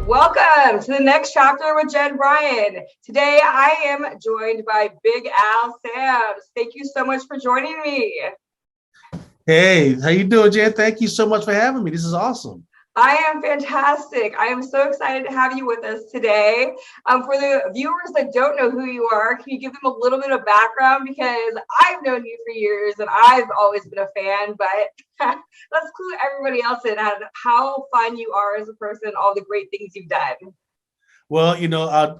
Welcome to the next chapter with Jen Bryan. Today I am joined by Big Al Sams. Thank you so much for joining me. Hey, how you doing, Jen? Thank you so much for having me. This is awesome. I am fantastic. I am so excited to have you with us today. For the viewers that don't know who you are, can you give them a little bit of background? Because I've known you for years and I've always been a fan, but let's clue everybody else in on how fun you are as a person, all the great things you've done. Well,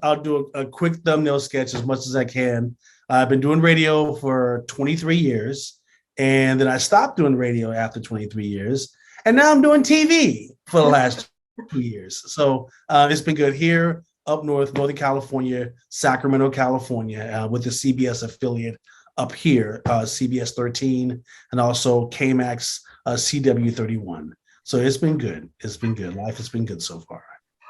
I'll do a quick thumbnail sketch as much as I can. I've been doing radio for 23 years, and then I stopped doing radio after 23 years, and now I'm doing TV for the last 2 years. So it's been good here up north, Northern California, Sacramento, California, with the CBS affiliate up here, CBS 13, and also KMAX CW31. So it's been good. It's been good. Life has been good so far.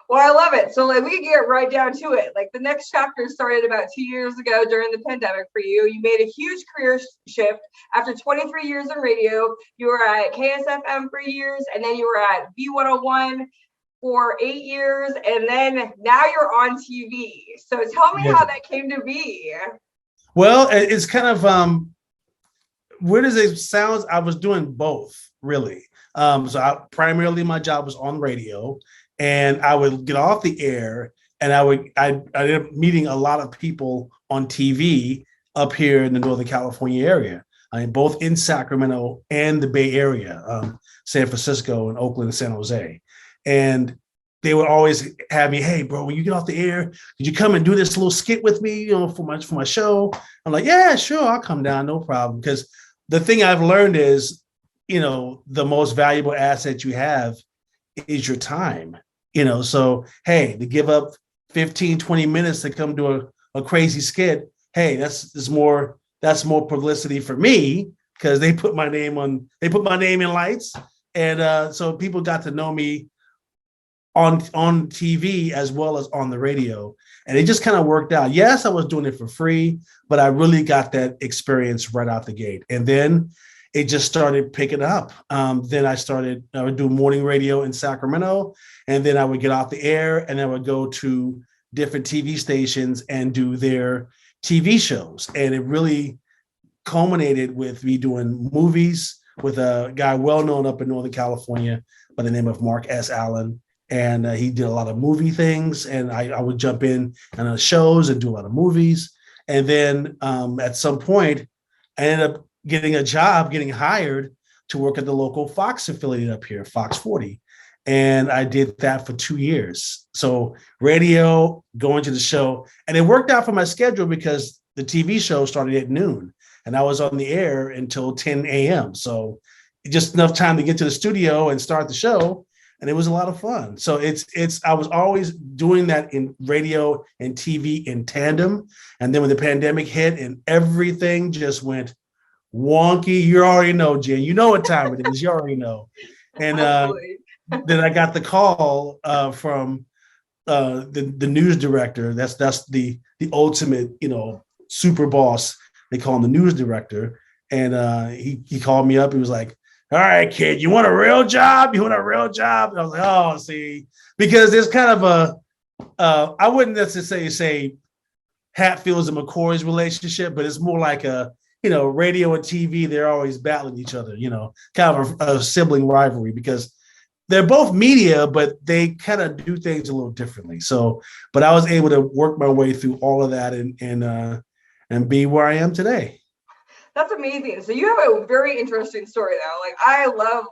Well, I love it. So we can get right down to it. Like the next chapter started about 2 years ago during the pandemic for you. You made a huge career shift. After 23 years in radio, you were at KSFM for years, and then you were at B101 for 8 years, and then now you're on TV. So tell me how that came to be. Well, it's kind of weird as it sounds. I was doing both, really. Primarily my job was on radio. And I would get off the air and I ended up meeting a lot of people on TV up here in the Northern California area. I mean, both in Sacramento and the Bay Area, San Francisco and Oakland and San Jose. And they would always have me, hey, bro, when you get off the air, could you come and do this little skit with me, for my show? I'm like, yeah, sure, I'll come down, no problem. Because the thing I've learned is, the most valuable asset you have is your time. So, hey, to give up 15, 20 minutes to come do a crazy skit, hey, that's more publicity for me because they put my name in lights. And so people got to know me on TV as well as on the radio. And it just kind of worked out. Yes, I was doing it for free, but I really got that experience right out the gate. And then it just started picking up. Then I would do morning radio in Sacramento, and then I would get off the air and I would go to different TV stations and do their TV shows. And it really culminated with me doing movies with a guy well known up in Northern California by the name of Mark S. Allen. And he did a lot of movie things, and I would jump in on shows and do a lot of movies. And then at some point, I ended up getting hired to work at the local Fox affiliate up here, Fox 40. And I did that for 2 years. So radio, going to the show, and it worked out for my schedule because the TV show started at noon and I was on the air until 10 a.m. So just enough time to get to the studio and start the show. And it was a lot of fun. So I was always doing that in radio and TV in tandem. And then when the pandemic hit and everything just went wonky, you already know, Jen. You know what time it is. You already know. And then I got the call from the news director. That's the ultimate, super boss. They call him the news director. And he called me up. He was like, all right, kid, you want a real job? You want a real job? And I was like, oh, see, because there's kind of I wouldn't necessarily say Hatfields and McCoy's relationship, but it's more like radio and TV, they're always battling each other, kind of a sibling rivalry because they're both media, but they kind of do things a little differently. So, but I was able to work my way through all of that and be where I am today. That's amazing. So you have a very interesting story though. Like I love,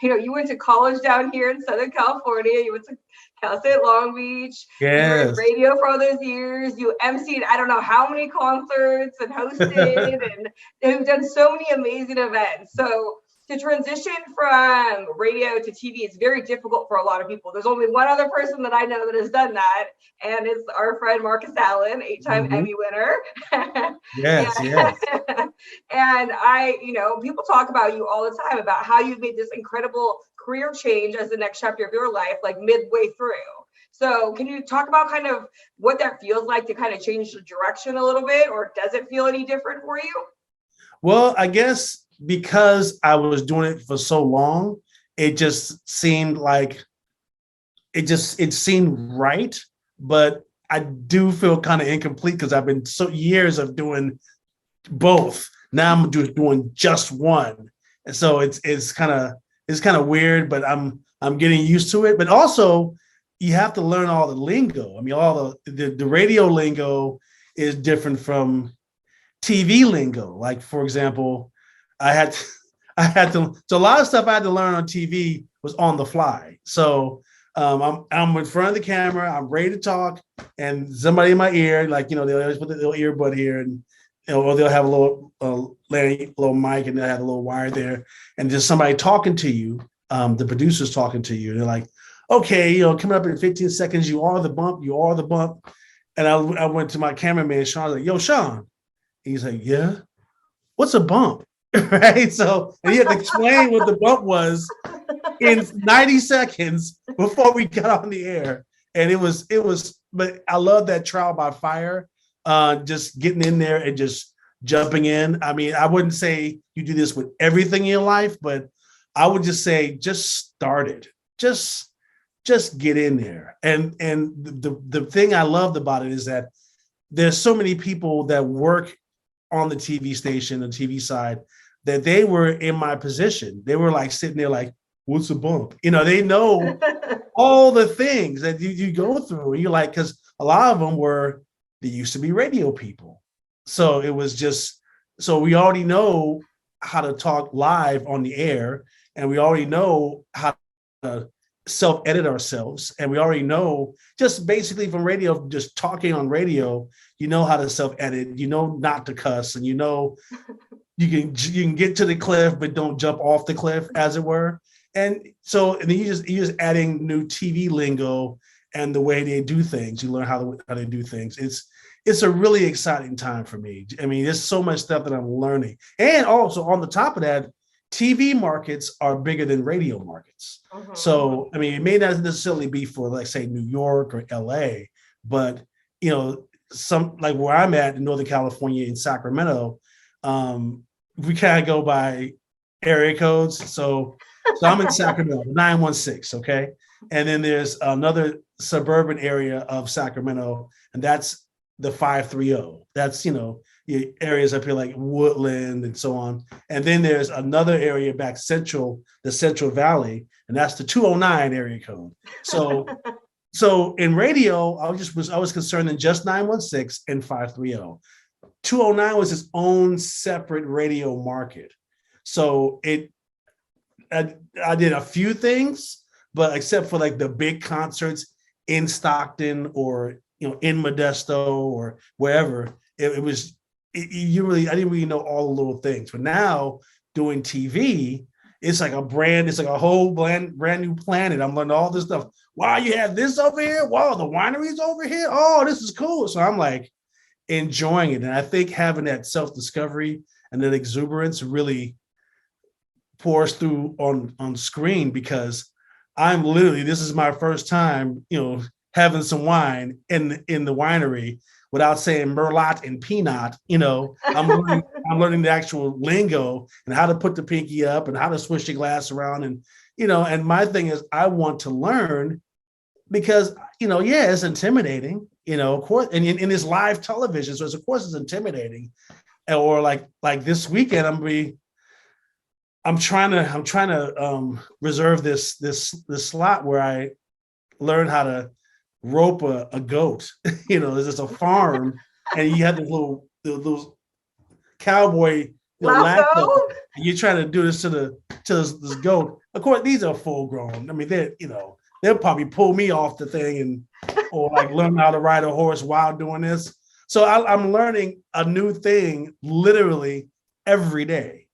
you went to college down here in Southern California. You went to Cal State Long Beach. Yes. You were in radio for all those years. You emceed I don't know how many concerts and hosted and you've done so many amazing events. So to transition from radio to TV is very difficult for a lot of people. There's only one other person that I know that has done that, and it's our friend Marcus Allen, 8-time Emmy winner. Yes, yes. And people talk about you all the time about how you've made this incredible career change as the next chapter of your life, like midway through. So can you talk about kind of what that feels like to kind of change the direction a little bit, or does it feel any different for you? Well, I guess because I was doing it for so long, it just seemed like it seemed right, but I do feel kind of incomplete because I've been so years of doing both. Now I'm just doing just one, and so it's kind of weird, but I'm getting used to it. But also, you have to learn all the lingo. I mean, all the radio lingo is different from TV lingo. Like for example, I had to, I had to so a lot of stuff I had to learn on TV was on the fly. So I'm in front of the camera, I'm ready to talk, and somebody in my ear, like they always put the little earbud here, and or they'll have a little mic, and they'll have a little wire there, and just somebody talking to you, the producer's talking to you, and they're like, okay, coming up in 15 seconds, you are the bump. And I went to my cameraman, Sean, I was like, yo, Sean. He's like, yeah, what's a bump? Right. So and he had to explain what the bump was in 90 seconds before we got on the air. And but I love that trial by fire, just getting in there and just jumping in. I mean, I wouldn't say you do this with everything in your life, but I would just say, just start it. Just get in there. And the thing I loved about it is that there's so many people that work on the TV station, the TV side, that they were in my position. They were like sitting there like, what's a bump? They know all the things that you go through. And you're like, because a lot of them they used to be radio people. So it was so we already know how to talk live on the air, and we already know how to self-edit ourselves, and we already know just basically from radio, just talking on radio, how to self-edit, not to cuss, and you can get to the cliff but don't jump off the cliff, as it were. And then you're just adding new TV lingo and the way they do things. You learn how they do things. It's a really exciting time for me. I mean, there's so much stuff that I'm learning. And also on the top of that, TV markets are bigger than radio markets. Mm-hmm. So, I mean, it may not necessarily be for, like, say, New York or LA, but, some, like where I'm at in Northern California, in Sacramento, we kind of go by area codes. So I'm in Sacramento, 916, okay? And then there's another suburban area of Sacramento, and that's the 530. That's, areas up here like Woodland and so on. And then there's another area back the Central Valley, and that's the 209 area code. So in radio, I was concerned in just 916 and 530. 209 was its own separate radio market. So I did a few things, but except for like the big concerts in Stockton or in Modesto or wherever, I didn't really know all the little things. But now doing TV, it's like a whole brand new planet. I'm learning all this stuff. Wow, you have this over here. Wow, the winery's over here. Oh, this is cool. So I'm like enjoying it. And I think having that self-discovery and that exuberance really pours through on screen, because this is my first time, having some wine in the winery without saying Merlot and Pinot. I'm learning the actual lingo and how to put the pinky up and how to swish the glass around. And, and my thing is, I want to learn because, it's intimidating, of course, and in this live television. So of course it's intimidating. Or like this weekend, I'm trying to reserve this slot where I learn how to rope a goat. There's just a farm, and you have those cowboy lasso, and you're trying to do this to this goat. Of course, these are full grown. I mean, they'll probably pull me off the thing or like learn how to ride a horse while doing this. So I'm learning a new thing literally every day.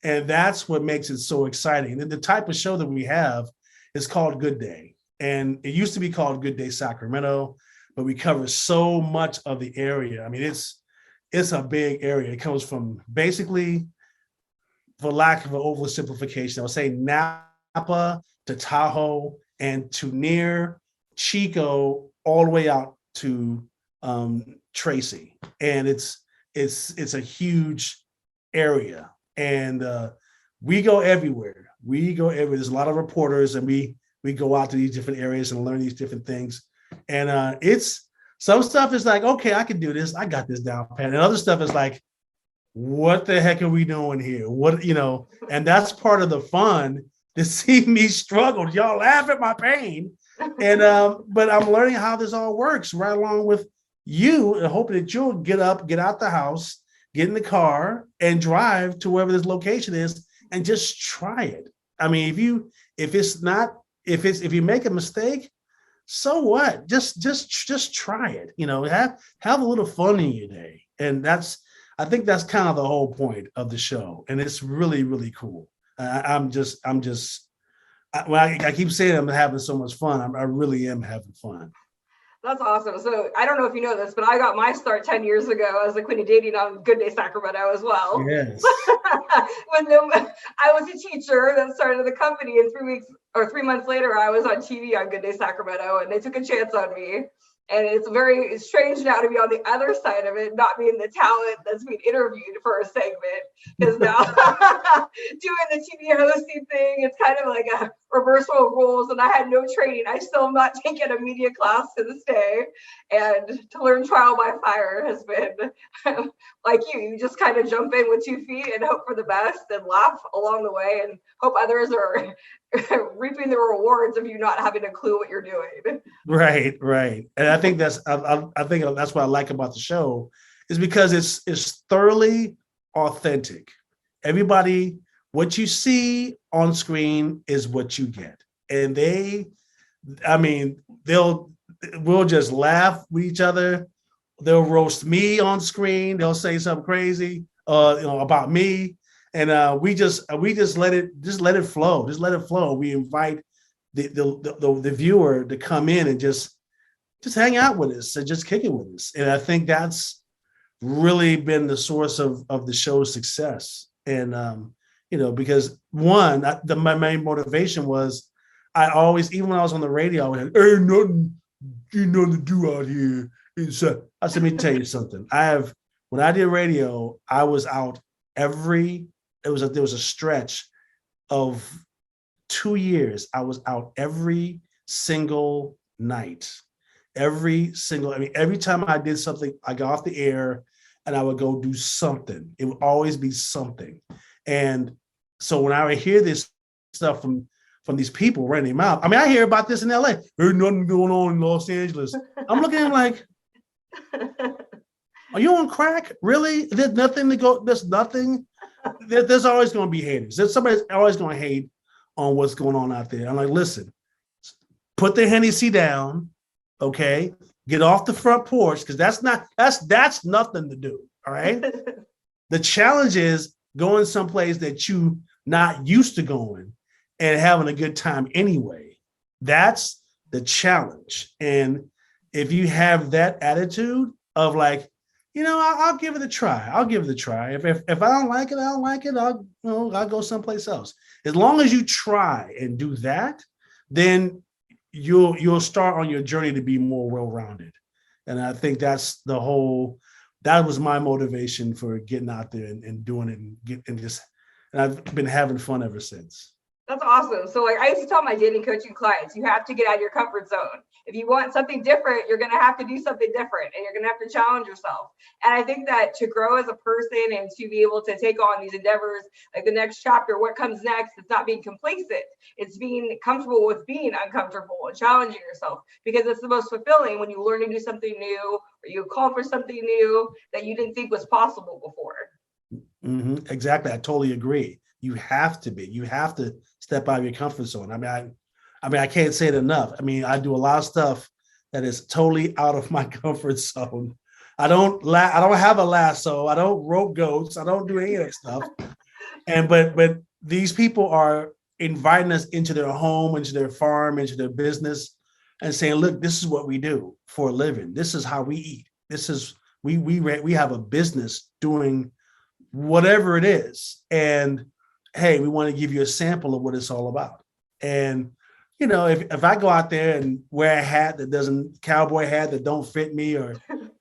And that's what makes it so exciting. And the type of show that we have is called Good Day. And it used to be called Good Day Sacramento, but we cover so much of the area. I mean, it's a big area. It comes from basically, for lack of an oversimplification, I would say Napa to Tahoe and to near Chico, all the way out to Tracy. And it's a huge area. And we go everywhere. There's a lot of reporters, and we we go out to these different areas and learn these different things. And it's some stuff is like, okay, I can do this. I got this down pat. And other stuff is like, what the heck are we doing here? What, and that's part of the fun to see me struggle. Y'all laugh at my pain. And but I'm learning how this all works right along with you and hoping that you'll get up, get out the house, get in the car and drive to wherever this location is and just try it. I mean, if you make a mistake, so what? Just try it. Have a little fun in your day. And I think that's kind of the whole point of the show. And it's really, really cool. I keep saying I'm having so much fun. I really am having fun. That's awesome. So I don't know if you know this, but I got my start 10 years ago as a Queen dating on Good Day Sacramento as well. Yes. I was a teacher that started the company, and 3 months later, I was on TV on Good Day Sacramento, and they took a chance on me. And it's very strange now to be on the other side of it, not being the talent that's being interviewed for a segment. Because now doing the TV hosting thing, it's kind of like a reversal of roles. And I had no training. I still am not taking a media class to this day. And to learn trial by fire has been like you just kind of jump in with 2 feet and hope for the best and laugh along the way and hope others are reaping the rewards of you not having a clue what you're doing. Right. And I think that's what I like about the show is because it's thoroughly authentic. Everybody, what you see on screen is what you get. And we'll just laugh with each other. They'll roast me on screen. They'll say something crazy, about me. And we just let it flow. Just let it flow. We invite the viewer to come in and just hang out with us and just kick it with us. And I think that's really been the source of the show's success. And because one, my main motivation was I always, even when I was on the radio, I went, "Ain't nothing to do out here." I said, "Let me tell you something. When I did radio, I was out there was a stretch of 2 years. I was out every single night. Every time I did something, I got off the air and I would go do something. It would always be something. And so when I would hear this stuff from these people running their mouth, I hear about this in LA. There's nothing going on in Los Angeles. I'm looking at them like, are you on crack? Really? There's nothing to go, there's nothing. There's always going to be haters. Somebody's always going to hate on what's going on out there. I'm like, listen, put the Hennessy down, okay? Get off the front porch, because that's nothing to do, all right? The challenge is going someplace that you not used to going and having a good time anyway. That's the challenge. And if you have that attitude of like, I'll give it a try. If I don't like it, I don't like it. I'll go someplace else. As long as you try and do that, then you'll start on your journey to be more well-rounded. And I think that was my motivation for getting out there and doing it and I've been having fun ever since. That's awesome. So I used to tell my dating coaching clients, you have to get out of your comfort zone. If you want something different, you're going to have to do something different and you're going to have to challenge yourself. And I think that to grow as a person and to be able to take on these endeavors, like the next chapter, what comes next, it's not being complacent. It's being comfortable with being uncomfortable and challenging yourself, because it's the most fulfilling when you learn to do something new or you call for something new that you didn't think was possible before. Mm-hmm. Exactly. I totally agree. You have to step out of your comfort zone. I can't say it enough. I do a lot of stuff that is totally out of my comfort zone. I don't have a lasso. I don't rope goats. I don't do any of that stuff. But these people are inviting us into their home, into their farm, into their business, and saying, "Look, this is what we do for a living. This is how we eat. This is we have a business doing whatever it is, and hey, we want to give you a sample of what it's all about." And if I go out there and wear a hat that cowboy hat that don't fit me or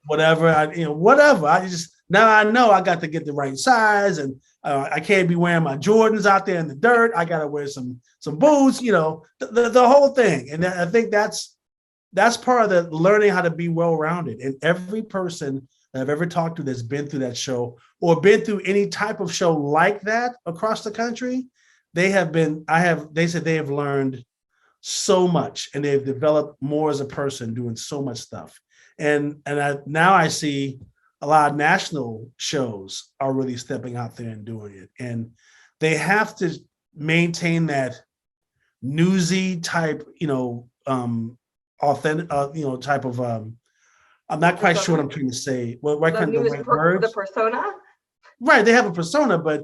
whatever, whatever. Now I know I got to get the right size and I can't be wearing my Jordans out there in the dirt. I got to wear some boots, the whole thing. And I think that's part of the learning how to be well-rounded. And every person that I've ever talked to that's been through that show or been through any type of show like that across the country, they said they have learned so much and they've developed more as a person doing so much stuff. And now I see a lot of national shows are really stepping out there and doing it. And they have to maintain that newsy type, authentic, type of, I'm not quite sure what I'm trying to say. What kind of the right words? The persona? Right. They have a persona, but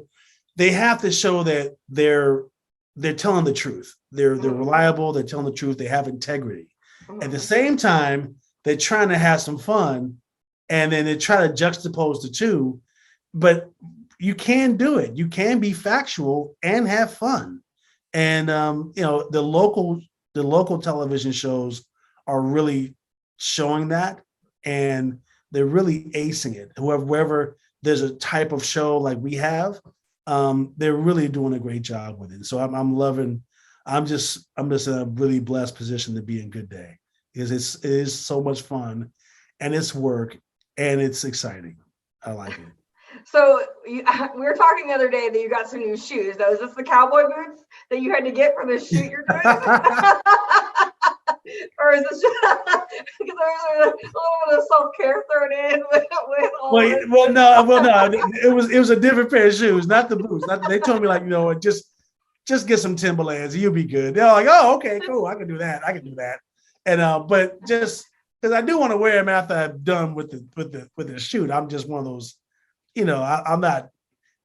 they have to show that they're telling the truth. They're reliable. They're telling the truth. They have integrity. At the same time, they're trying to have some fun, and then they try to juxtapose the two. But you can do it. You can be factual and have fun. And the local television shows are really showing that, and they're really acing it. Wherever there's a type of show like we have, they're really doing a great job with it. So I'm loving. I'm just in a really blessed position to be in Good Day because it is so much fun, and it's work, and it's exciting. I like it. So we were talking the other day that you got some new shoes. Though, is this the cowboy boots that you had to get for the shoot you're doing? Or is this just because there's a little bit of self-care thrown in with all no. It was a different pair of shoes, not the boots. They told me like, just get some Timberlands, you'll be good. They're like, oh, okay, cool. I can do that. And but just because I do want to wear them after I'm done with the shoot. I'm just one of those, I'm not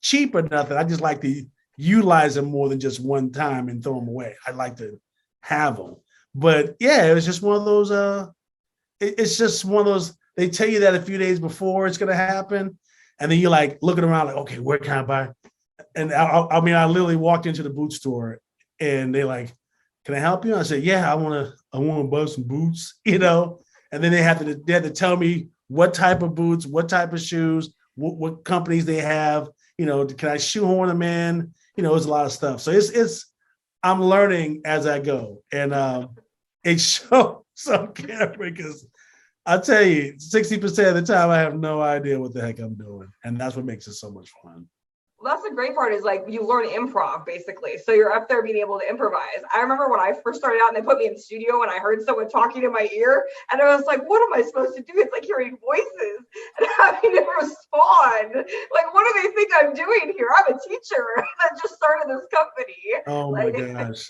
cheap or nothing. I just like to utilize them more than just one time and throw them away. I like to have them. But yeah, it was just one of those. It's just one of those. They tell you that a few days before it's gonna happen, and then you're like looking around, like, okay, where can I buy? And I literally walked into the boot store, and they like, can I help you? I said, yeah, I want to buy some boots, And then they had to tell me what type of boots, what type of shoes, what companies they have. Can I shoehorn them in? It's a lot of stuff. So it's I'm learning as I go, and it shows on camera because I'll tell you, 60% of the time I have no idea what the heck I'm doing, and that's what makes it so much fun. Well, that's the great part is like you learn improv basically. So you're up there being able to improvise. I remember when I first started out and they put me in the studio and I heard someone talking in my ear and I was like, what am I supposed to do? It's like hearing voices and having to respond. Like, what do they think I'm doing here? I'm a teacher that just started this company. Oh my gosh.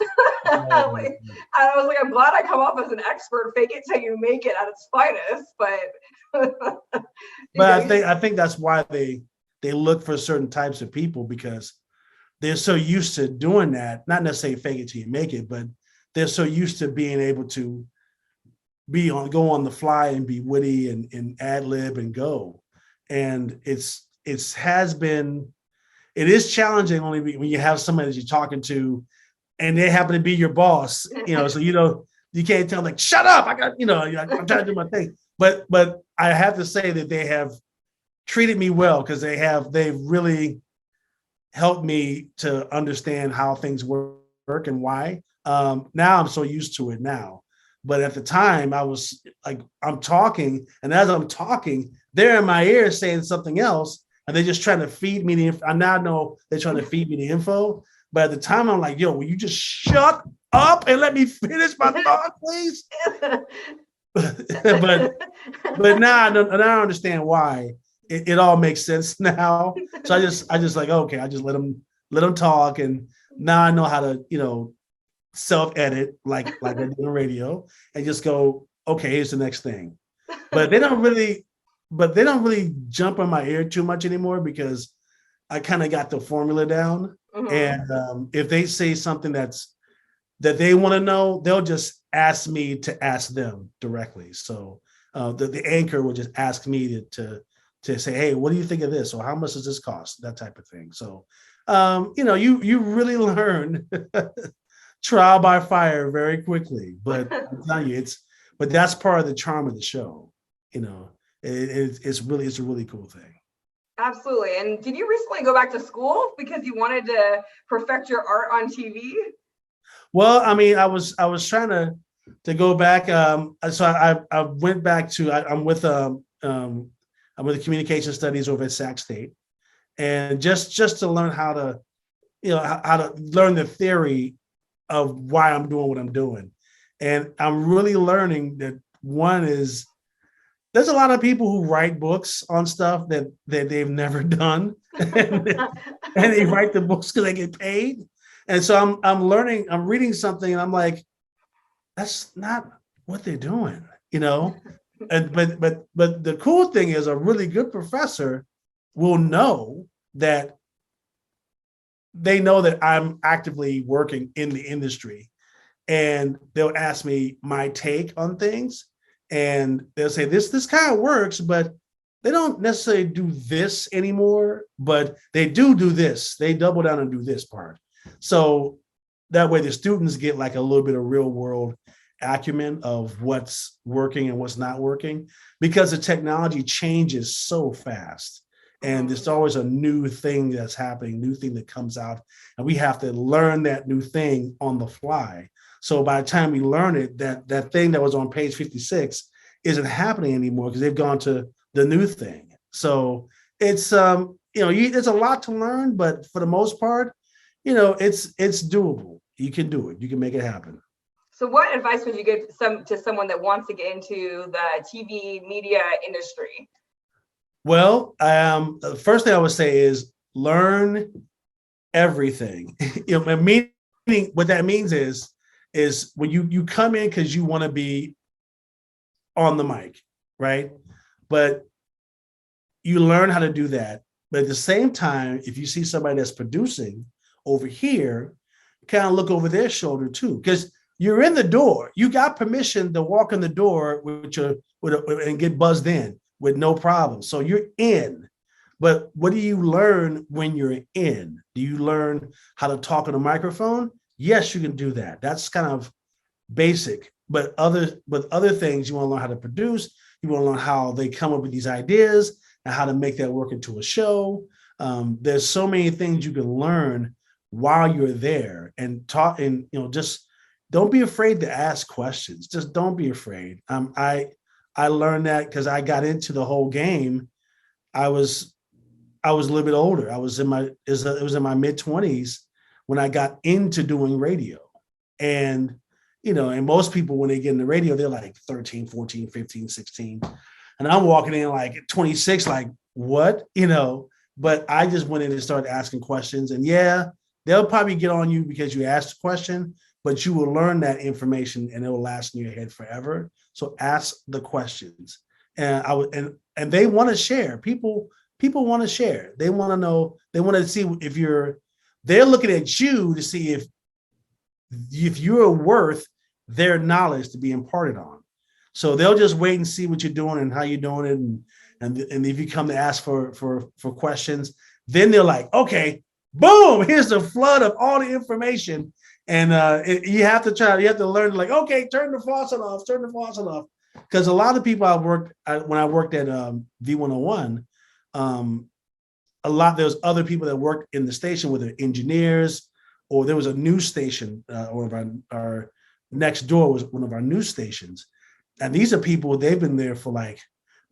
I was like, I'm glad I come off as an expert, fake it till you make it at its finest. But I think that's why they look for certain types of people because they're so used to doing that, not necessarily fake it till you make it, but they're so used to being able to go on the fly and be witty and ad lib and go. And it is challenging only when you have somebody that you're talking to and they happen to be your boss, so you can't tell them like, shut up. I'm trying to do my thing. But I have to say that they have treated me well because they've really helped me to understand how things work and why. Now I'm so used to it now. But at the time I was like, I'm talking, and as I'm talking, they're in my ear saying something else, and they're just trying to feed me the info. I now know they're trying to feed me the info. But at the time I'm like, yo, will you just shut up and let me finish my thought, please? but now I understand why. It all makes sense now. So I just like, okay, I just let them talk. And now I know how to, self-edit like I do on radio and just go, okay, here's the next thing. But they don't really jump on my ear too much anymore because I kind of got the formula down. Mm-hmm. And if they say something that they want to know, they'll just ask me to ask them directly. So the anchor will just ask me to say, hey, what do you think of this? Or how much does this cost? That type of thing. So, you really learn trial by fire very quickly. But I'm telling you, but that's part of the charm of the show. It's a really cool thing. Absolutely. And did you recently go back to school because you wanted to perfect your art on TV? Well, I mean, I was trying to go back. So I went back to I'm with the communication studies over at Sac State, and just to learn how to how to learn the theory of why I'm doing what I'm doing, and I'm really learning that one is there's a lot of people who write books on stuff that they've never done, and they write the books because they get paid. And so I'm learning, I'm reading something, and I'm like, that's not what they're doing, you know. And but the cool thing is, a really good professor will know that they know that I'm actively working in the industry, and they'll ask me my take on things, and they'll say this kind of works, but they don't necessarily do this anymore, but they do this. They double down and do this part. So that way the students get like a little bit of real world acumen of what's working and what's not working, because the technology changes so fast. And there's always a new thing that's happening, new thing that comes out, and we have to learn that new thing on the fly. So by the time we learn it, that thing that was on page 56 isn't happening anymore because they've gone to the new thing. So it's it's a lot to learn, but for the most part, it's doable. You can do it. You can make it happen. So what advice would you give to someone that wants to get into the TV media industry? Well, the first thing I would say is learn everything. Meaning what that means is when you come in because you want to be on the mic, right? But you learn how to do that. But at the same time, if you see somebody that's producing over here, kind of look over their shoulder too, because you're in the door. You got permission to walk in the door and get buzzed in with no problem. So you're in. But what do you learn when you're in? Do you learn how to talk on a microphone? Yes, you can do that. That's kind of basic. But other things, you want to learn how to produce. You want to learn how they come up with these ideas and how to make that work into a show. There's so many things you can learn while you're there, and talk, and just don't be afraid to ask questions. Just don't be afraid. I learned that because I got into the whole game. I was a little bit older. It was in my mid-20s when I got into doing radio. And and most people, when they get into radio, they're like 13, 14, 15, 16. And I'm walking in like 26, like, what? But I just went in and started asking questions. And yeah, they'll probably get on you because you asked a question, but you will learn that information and it will last in your head forever. So ask the questions. And they want to share. People want to share. They want to know, they want to see if they're looking at you to see if you're worth their knowledge to be imparted on. So they'll just wait and see what you're doing and how you're doing it. And if you come to ask for questions, then they're like, okay, boom, here's the flood of all the information. And you have to learn, like, okay, turn the faucet off. Because a lot of people when I worked at V101, there's other people that worked in the station, whether engineers, or there was a news station, one of our next door was one of our news stations. And these are people, they've been there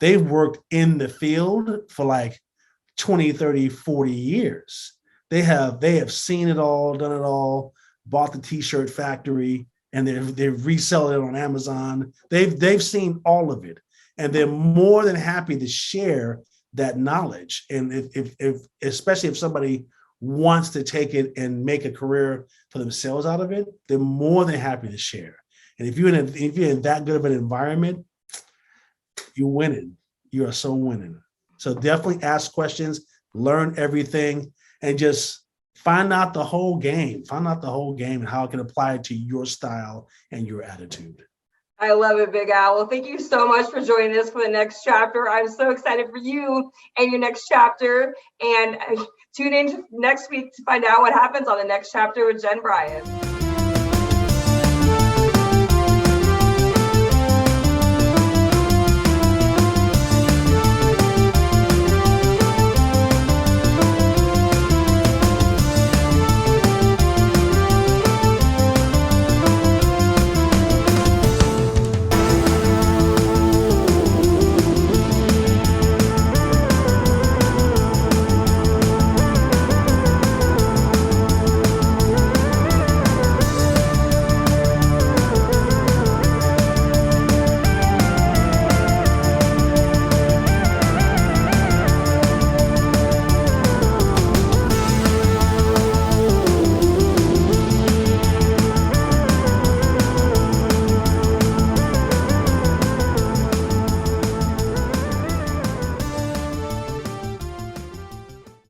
they've worked in the field for like 20, 30, 40 years. They have seen it all, done it all, bought the t-shirt factory, and they've resell it on Amazon. They've seen all of it, and they're more than happy to share that knowledge. And if especially if somebody wants to take it and make a career for themselves out of it, they're more than happy to share. And if you're in that good of an environment, you're winning. You are so winning. So definitely ask questions, learn everything, and just find out the whole game. Find out the whole game and how it can apply it to your style and your attitude. I love it, Big Al. Well, thank you so much for joining us for the next chapter. I'm so excited for you and your next chapter. And tune in next week to find out what happens on the next chapter with Jen Bryant.